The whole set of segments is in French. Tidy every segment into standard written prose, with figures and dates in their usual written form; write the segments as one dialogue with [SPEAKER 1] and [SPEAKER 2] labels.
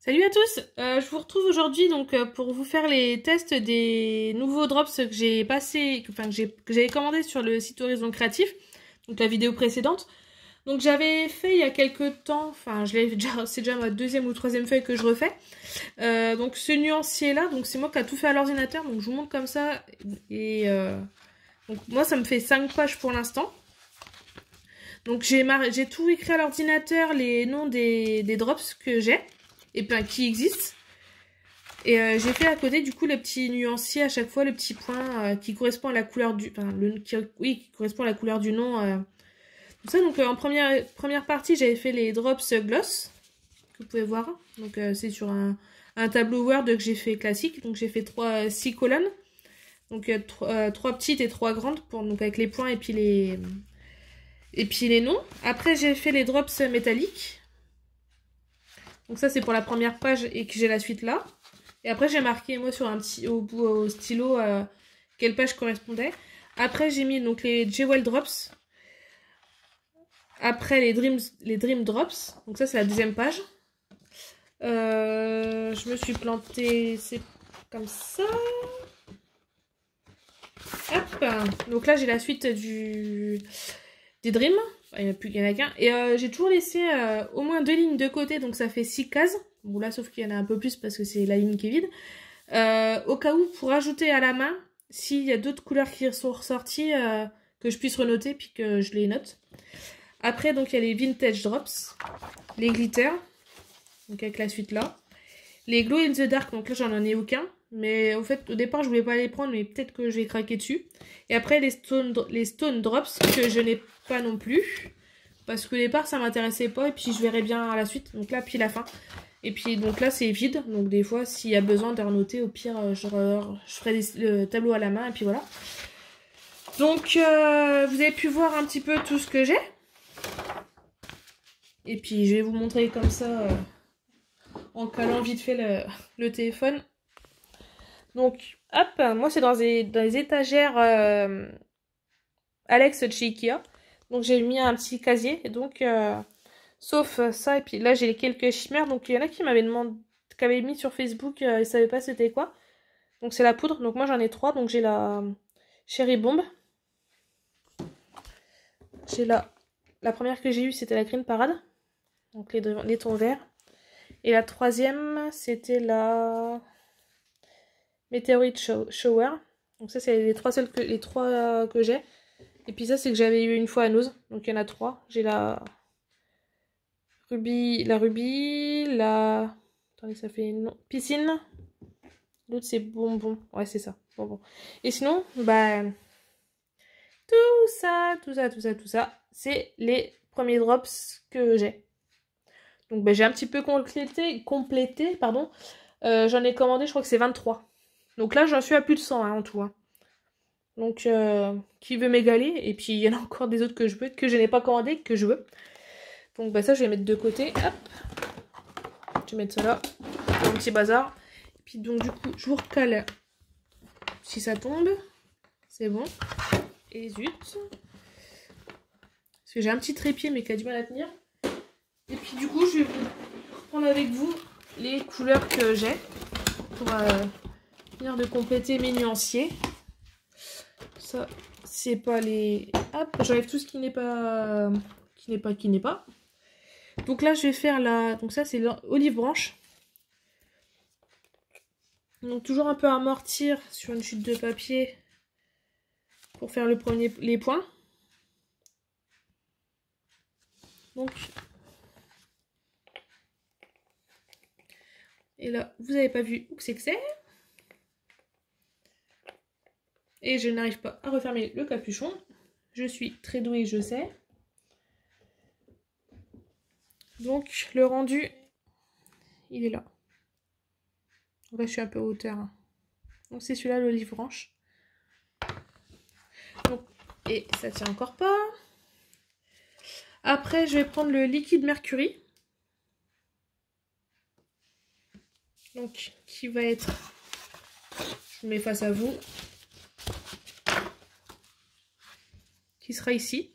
[SPEAKER 1] Salut à tous, je vous retrouve aujourd'hui donc pour vous faire les tests des nouveaux drops que j'ai passé, que j'avais commandé sur le site Horizon Créatif, donc la vidéo précédente. Donc j'avais fait il y a quelques temps, enfin c'est déjà ma deuxième ou troisième feuille que je refais. Donc ce nuancier là, donc c'est moi qui a tout fait à l'ordinateur, donc je vous montre comme ça et donc moi ça me fait 5 pages pour l'instant. Donc j'ai tout écrit à l'ordinateur, les noms des drops que j'ai et ben qui existent. Et j'ai fait à côté du coup le petit nuancier à chaque fois, le petit point qui correspond à la couleur du, qui correspond à la couleur du nom. Tout ça. Donc en première partie j'avais fait les drops gloss que vous pouvez voir. Donc c'est sur un tableau Word que j'ai fait classique. Donc j'ai fait 6 colonnes. Donc 3 petites et 3 grandes pour donc avec les points et puis les noms. Après j'ai fait les drops métalliques. Donc ça c'est pour la première page et que j'ai la suite là. Et après j'ai marqué moi sur un petit au stylo quelle page correspondait. Après j'ai mis donc les Jewel Drops. Après les Dream Drops. Donc ça c'est la deuxième page. Je me suis plantée, c'est comme ça. Hop. Donc là j'ai la suite des Dream. Il n'y en a qu'un. Et j'ai toujours laissé au moins 2 lignes de côté, donc ça fait 6 cases. Bon là, sauf qu'il y en a un peu plus parce que c'est la ligne qui est vide. Au cas où, pour ajouter à la main, s'il y a d'autres couleurs qui sont ressorties, que je puisse renoter puis que je les note. Après, donc il y a les Vintage Drops, les Glitter, donc avec la suite là. Les Glow in the Dark, donc là j'en ai aucun. Mais au fait, au départ, je voulais pas les prendre, mais peut-être que je vais craquer dessus. Et après, les Stone Drops, que je n'ai pas non plus. Parce qu'au départ, ça m'intéressait pas. Et puis, je verrai bien à la suite. Donc là, puis la fin. Et puis, donc là, c'est vide. Donc des fois, s'il y a besoin de renoter, au pire, je ferai le tableau à la main. Et puis voilà. Donc, vous avez pu voir un petit peu tout ce que j'ai. Et puis, je vais vous montrer comme ça, en calant vite fait le téléphone. Donc, hop, moi c'est dans les étagères Alex de chez Ikea. Donc j'ai mis un petit casier, et donc, sauf ça, et puis là j'ai quelques chimères. Donc il y en a qui m'avaient demandé, qui avaient mis sur Facebook, ils ne savaient pas c'était quoi. Donc c'est la poudre, donc moi j'en ai 3, donc j'ai la Cherry Bomb. J'ai la première que j'ai eue c'était la Green Parade, donc les tons verts. Et la troisième c'était la Meteorite Shower. Donc ça c'est les trois que j'ai. Et puis ça c'est que j'avais eu une fois à Nose. Donc il y en a 3. J'ai la Ruby, attendez, ça fait non, Piscine. L'autre c'est Bonbon. Ouais, c'est ça, Bonbon. Et sinon, bah tout ça, c'est les premiers drops que j'ai. Donc bah, j'ai un petit peu complété, pardon. J'en ai commandé, je crois que c'est 23. Donc là, j'en suis à plus de 100 hein, en tout. Hein. Donc, qui veut m'égaler. Et puis, il y en a encore des autres que je veux, que je n'ai pas commandé, que je veux. Donc, bah ça, je vais mettre de côté. Hop. Je vais mettre ça là. Un petit bazar. Et puis, donc, du coup, je vous recale si ça tombe. C'est bon. Et zut. Parce que j'ai un petit trépied, mais qui a du mal à tenir. Et puis, du coup, je vais prendre avec vous les couleurs que j'ai. Pour finir de compléter mes nuanciers. Ça, c'est pas les... Hop, j'enlève tout ce qui n'est pas... Qui n'est pas. Donc là, je vais faire la... Donc ça, c'est l'olive branche. Donc toujours un peu amortir sur une chute de papier pour faire les points. Donc... Et là, vous n'avez pas vu où c'est que c'est. Et je n'arrive pas à refermer le capuchon. Je suis très douée, je sais. Donc, le rendu, il est là. En vrai, je suis un peu à hauteur. Hein. Donc, c'est celui-là, l'olive branche. Donc, et ça tient encore pas. Après, je vais prendre le liquide mercury. Donc, qui va être... Je le mets face à vous. Qui sera ici.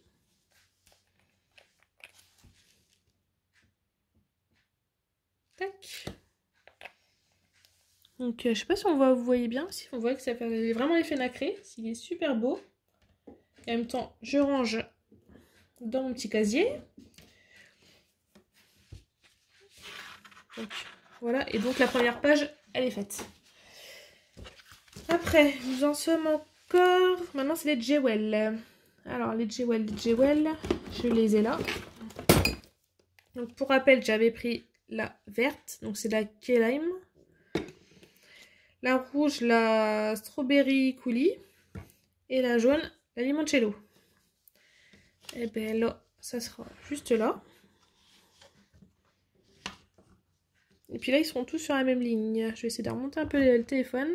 [SPEAKER 1] Tac. Donc je sais pas si vous voyez bien, si on voit que ça fait vraiment l'effet nacré, il est super beau. Et en même temps, je range dans mon petit casier. Donc voilà, et donc la première page, elle est faite. Après, nous en sommes encore... Maintenant, c'est les Jewel. Alors, les Jewel, je les ai là. Donc, pour rappel, j'avais pris la verte, donc c'est la Key Lime. La rouge, la Strawberry Coulis. Et la jaune, la Limoncello. Et bien là, ça sera juste là. Et puis là, ils seront tous sur la même ligne. Je vais essayer de remonter un peu le téléphone.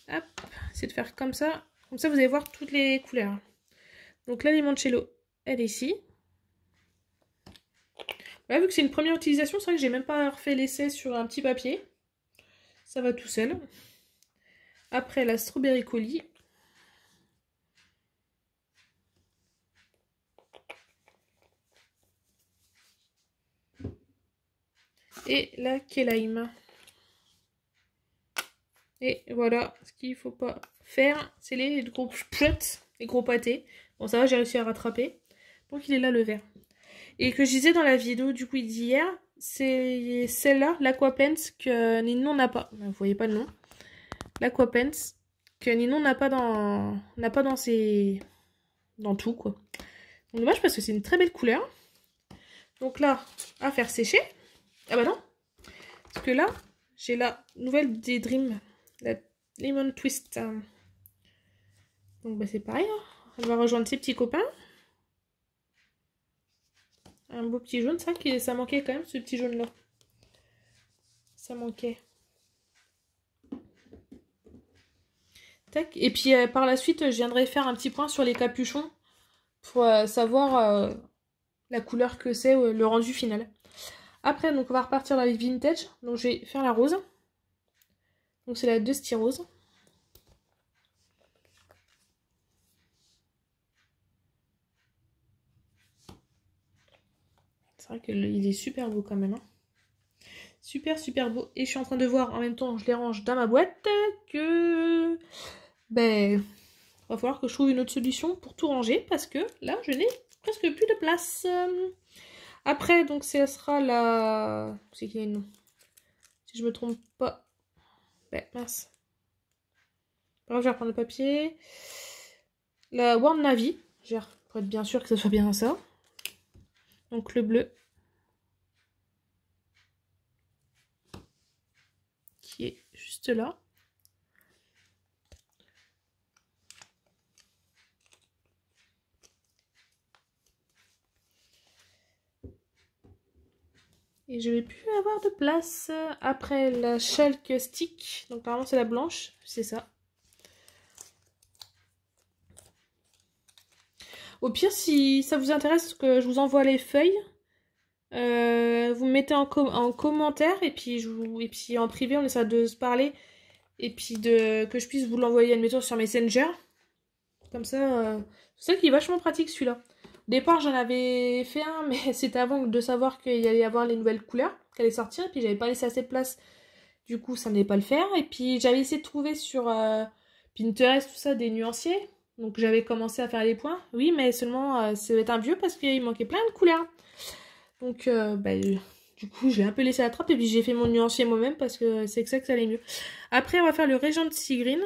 [SPEAKER 1] Hop, c'est de faire comme ça. Comme ça, vous allez voir toutes les couleurs. Donc la limoncello, elle est ici. Là, vu que c'est une première utilisation, c'est vrai que j'ai même pas refait l'essai sur un petit papier. Ça va tout seul. Après, la strawberry coulis. Et la key lime. Et voilà, ce qu'il faut pas faire, c'est les gros plots, les gros pâtés. Bon, ça va, j'ai réussi à rattraper. Donc, il est là, le vert. Et que je disais dans la vidéo, du coup, d'hier, c'est celle-là, l'Aquapens, que Ninon n'a pas. Vous voyez pas le nom. L'Aquapens, que Ninon n'a pas dans ses... dans tout, quoi. Donc, dommage, parce que c'est une très belle couleur. Donc là, à faire sécher. Ah bah non. Parce que là, j'ai la nouvelle des Dream. La Lemon Twist. Donc bah c'est pareil, hein. Elle va rejoindre ses petits copains. Un beau petit jaune, ça manquait quand même, ce petit jaune là. Ça manquait. Tac. Et puis par la suite, je viendrai faire un petit point sur les capuchons pour savoir la couleur que c'est, le rendu final. Après, donc on va repartir dans les vintage. Donc je vais faire la rose. Donc c'est la Dusty Rose. C'est vrai qu'il est super beau quand même. Hein. Super beau. Et je suis en train de voir en même temps, je les range dans ma boîte, que... Ben, va falloir que je trouve une autre solution pour tout ranger parce que là, je n'ai presque plus de place. Après, donc, ça sera la... C'est qui est nom? Si je me trompe pas. Ben, mince. Alors, je vais reprendre le papier. La Warm Navy. Pour être bien sûr que ce soit bien ça. Donc, le bleu. Qui est juste là. Et je vais plus avoir de place. Après la Shulk Stick. Donc normalement c'est la blanche. C'est ça. Au pire, si ça vous intéresse que je vous envoie les feuilles, vous me mettez en commentaire. Et puis, en privé, on essaie de se parler. Et puis que je puisse vous l'envoyer, admettons, sur Messenger. Comme ça, c'est ça qui est vachement pratique celui-là. Au départ, j'en avais fait un, mais c'était avant de savoir qu'il allait y avoir les nouvelles couleurs qui allaient sortir. Et puis, j'avais pas laissé assez de place. Du coup, ça n'allait pas le faire. Et puis, j'avais essayé de trouver sur Pinterest, tout ça, des nuanciers. Donc, j'avais commencé à faire les points. Oui, mais seulement, ça va être un vieux parce qu'il manquait plein de couleurs. Donc, du coup, j'ai un peu laissé la trappe. Et puis, j'ai fait mon nuancier moi-même parce que c'est que ça allait mieux. Après, on va faire le Regency Green.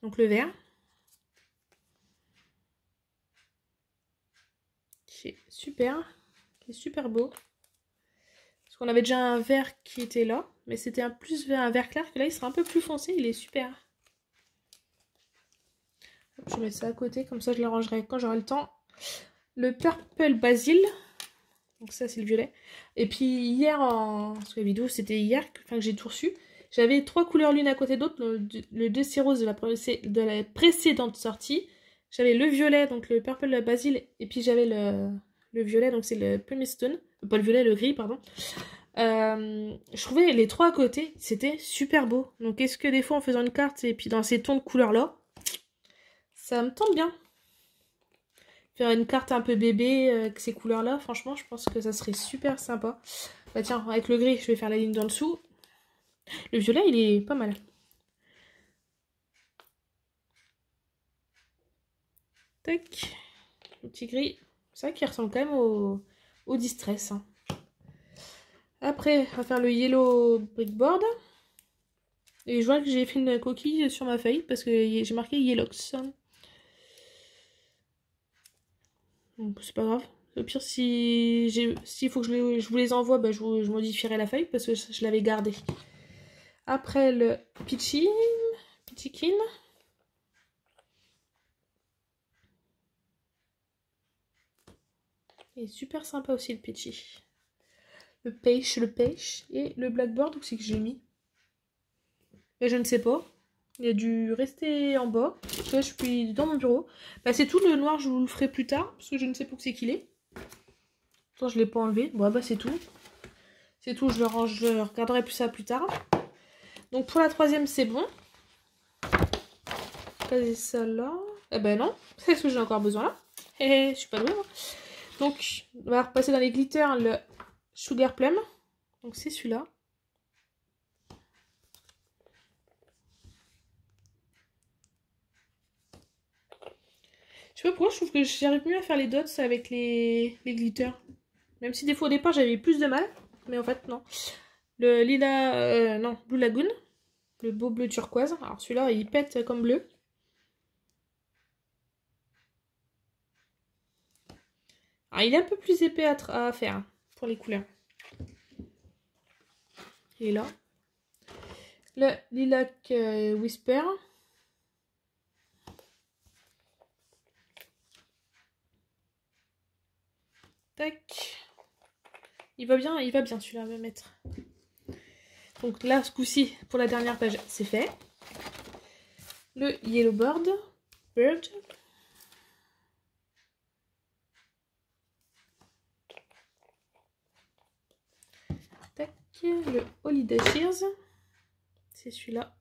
[SPEAKER 1] Donc, le vert. Qui est super. Qui est super beau. Parce qu'on avait déjà un vert qui était là. Mais c'était un vert clair que là, il sera un peu plus foncé. Il est super. Je vais mettre ça à côté. Comme ça, je le rangerai quand j'aurai le temps. Le Purple Basil. Donc ça, c'est le violet. Et puis hier, parce que la vidéo, c'était hier que j'ai tout reçu. J'avais 3 couleurs l'une à côté d'autre. Le Dusty Rose de la précédente sortie. J'avais le violet, donc le Purple Basil. Et puis j'avais le violet, donc c'est le Primestone. Pas le violet, le gris, pardon. Je trouvais les 3 à côté, c'était super beau. Donc est-ce que des fois en faisant une carte et puis dans ces tons de couleurs là, ça me tente bien. Faire une carte un peu bébé avec ces couleurs là, franchement je pense que ça serait super sympa. Bah tiens, avec le gris je vais faire la ligne d'en dessous. Le violet, il est pas mal. Tac. Le petit gris. C'est vrai qu'il ressemble quand même au Distress. Hein. Après, on va faire le Yellow Brickboard. Et je vois que j'ai fait une coquille sur ma feuille parce que j'ai marqué Yellox. Bon, c'est pas grave. Au pire, s'il faut que je vous les envoie, bah, je modifierai la feuille parce que je l'avais gardée. Après, le Peachy Kin. Il est super sympa aussi le Peachy. Le pêche. Et le Blackboard, où c'est que j'ai mis? Et je ne sais pas. Il a dû rester en bas. Là, je suis dans mon bureau. Bah, c'est tout. Le noir, je vous le ferai plus tard. Parce que je ne sais pas où c'est qu'il est. Attends, je ne l'ai pas enlevé. Bon, bah, c'est tout. C'est tout. Je le range. Je regarderai plus ça plus tard. Donc, pour la troisième, c'est bon. Passer ça là. Eh ben non. C'est ce que j'ai encore besoin là. Je suis pas douée, moi. Donc, on va repasser dans les glitters le Sugar Plum. Donc, c'est celui-là. Je sais pas pourquoi, je trouve que j'arrive mieux à faire les dots avec les glitters. Même si des fois au départ j'avais plus de mal. Mais en fait non. Le lila, non, Blue Lagoon. Le beau bleu turquoise. Alors celui-là il pète comme bleu. Alors il est un peu plus épais à faire pour les couleurs. Il est là. Le lilac Whisper. Tac. Il va bien celui-là, on va mettre. Donc là, ce coup-ci, pour la dernière page, c'est fait. Le Yellow Bird. Tac. Le Holiday Shears. C'est celui-là.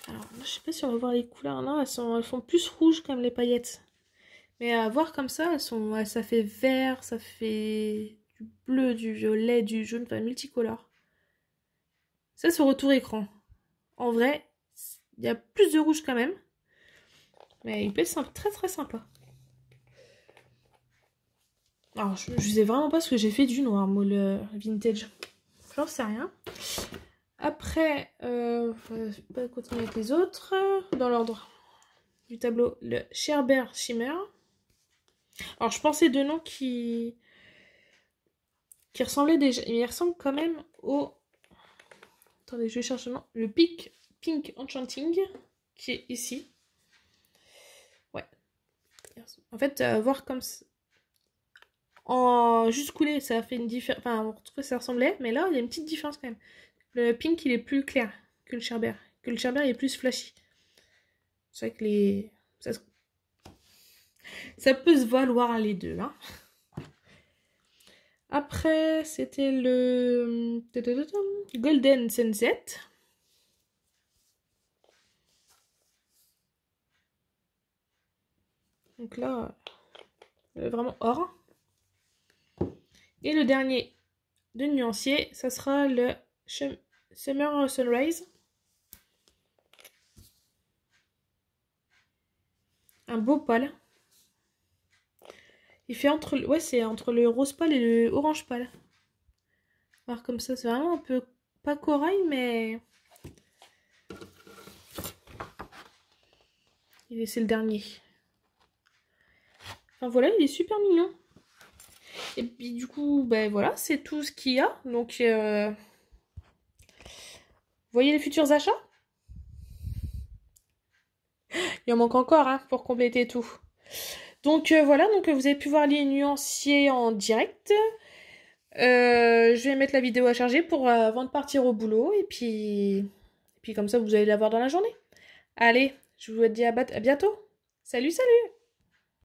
[SPEAKER 1] Alors, je sais pas si on va voir les couleurs. Non, elles font plus rouges comme les paillettes. Mais à voir comme ça, ça fait vert, ça fait du bleu, du violet, du jaune, enfin multicolore. Ça, c'est au retour écran. En vrai, il y a plus de rouge quand même. Mais il peut être très très sympa. Alors, je sais vraiment pas ce que j'ai fait du noir, moi, le vintage. J'en sais rien. Après, on va continuer avec les autres. Dans l'ordre du tableau, le Sherbert Shimmer. Alors, je pensais deux noms qui ressemblaient déjà. Il ressemble quand même au... Attendez, je vais chercher le nom. Le Pink Enchanting, qui est ici. Ouais. En fait, voir comme ça... En juste coulé, ça a fait une différence. Enfin, on retrouve ça ressemblait, mais là, il y a une petite différence quand même. Le pink, il est plus clair que le Sherbert. Que le Sherbert, il est plus flashy. C'est vrai que les... Ça peut se valoir les deux, hein. Après, c'était le Golden Sunset. Donc là, vraiment or. Et le dernier de nuancier, ça sera le Summer Sunrise. Un beau pâle. Il fait entre... Ouais, c'est entre le rose pâle et le orange pâle. Alors comme ça, c'est vraiment un peu... Pas corail, mais... C'est le dernier. Enfin voilà, il est super mignon. Et puis du coup, ben voilà, c'est tout ce qu'il y a. Donc, vous voyez les futurs achats? Il en manque encore hein, pour compléter tout. Donc voilà, donc vous avez pu voir les nuanciers en direct. Je vais mettre la vidéo à charger pour avant de partir au boulot. Et puis comme ça, vous allez la voir dans la journée. Allez, je vous dis à bientôt. Salut, salut!